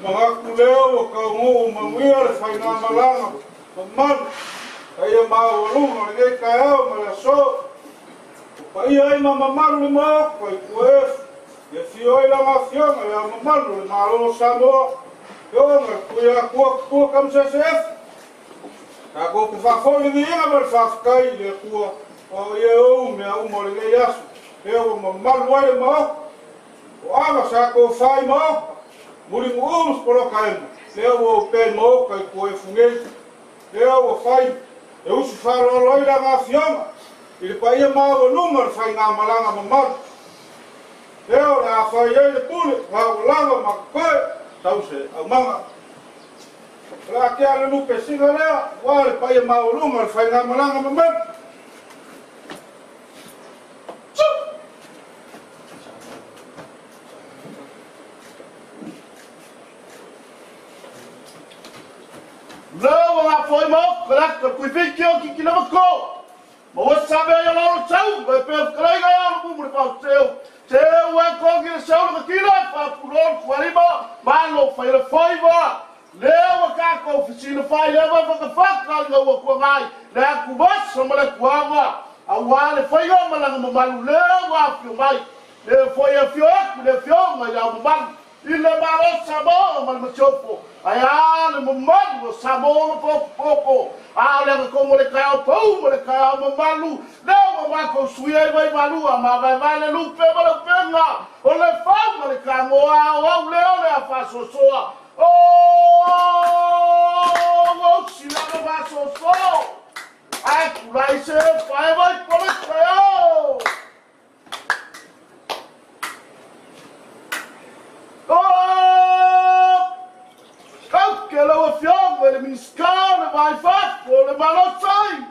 Mga leo ka ngu mawir fai na malanga man ay mawulu ngai kaya malaso pa ia ma mamalu ma ko kuef e fio ila ma fio ya mamalu ma lo samo yo ma kuya ku kam se ka go ku fa fo ni ia ma fa kai le ku o ye o me o mo le ya e o mamalu wa ma o ama sa ko fai ma muri muus por cair leo o pé mo kai ko e funge leo o fai e usu faro loi la gafiona il pai ma o número fai na malanga mamar leo la fai e pule va o lava ma ko tause a manga la que ala no pesina leo wa il pai ma o número fai na malanga mamar Não, foi mal, caraca, fui ver que não ficou. Mas sabe aí lá no céu, vai pelo creio aí no mundo para o céu. Céu é com que céu não tira, para por onde foi mal, malo foi vá. Leva cá com a oficina faz leva para que faça não com vai. Lá com você não me coava. A wale foi eu mas não malu leva filmai. Le foi a fio, le fio mas já mal. Ele malou sabor, mas me chopo. Ayah ni memang sabon popo. Ada como le caiu pão, le caiu mamalu. Não mamaco suia vai malu, mas vai le lupe para penga. O le fama le caiu o leo le faço soa. Oh, se lá vai so. Ai, por se vai por le caiu. Que ela fiava, ele me escala, vai fácil, ele vai lá sair.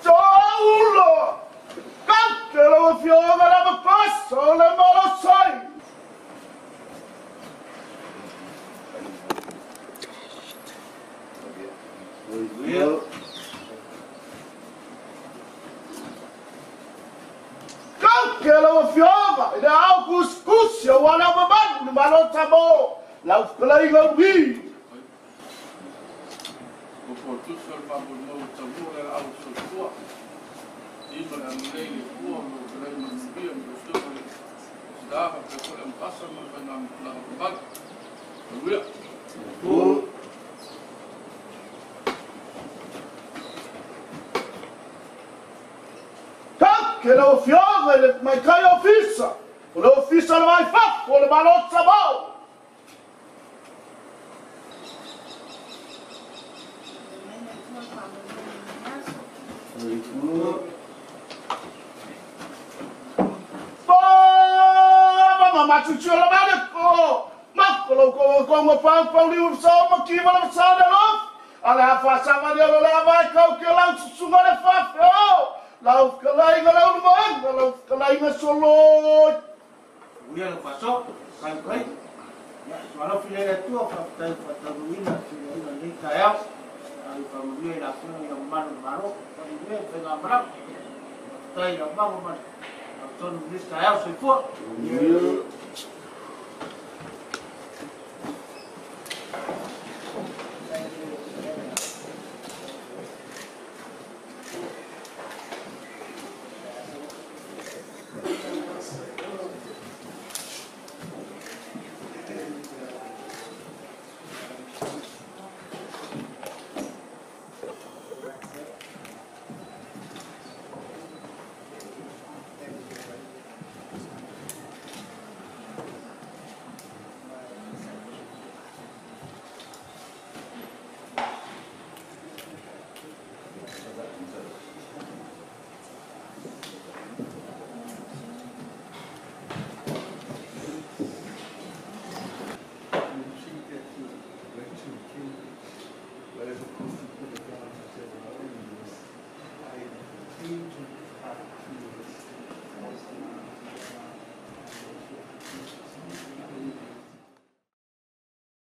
Saulo! Que ela fiava, ela me passa, ele vai lá sair. Que ela fiava, ele é cuscuz, eu olho a mamãe, no balão sabor, lá os colegas não vi. O porto só para o novo sabor era algo só. E para a mulher o homem, o colega não sabia, mas o senhor dava para o passa, mas não na bate. Que ela fiava, ele mas cai a ofícia. O ofícia não vai fazer, o balão sabor. Mas o senhor não vai mas como para o livro só uma que vai passar de novo. Ela passava de ela vai calcular o senhor é fácil. Lá os calai lá no mar, lá os calai na solo. O dia não passou, cai cai. Mas não filha tua para ruína, filha nem caiu. Aí para o dia na frente o mano marou, para o dia pegar branco. Tá aí, vamos mas. Então não diz caiu se for.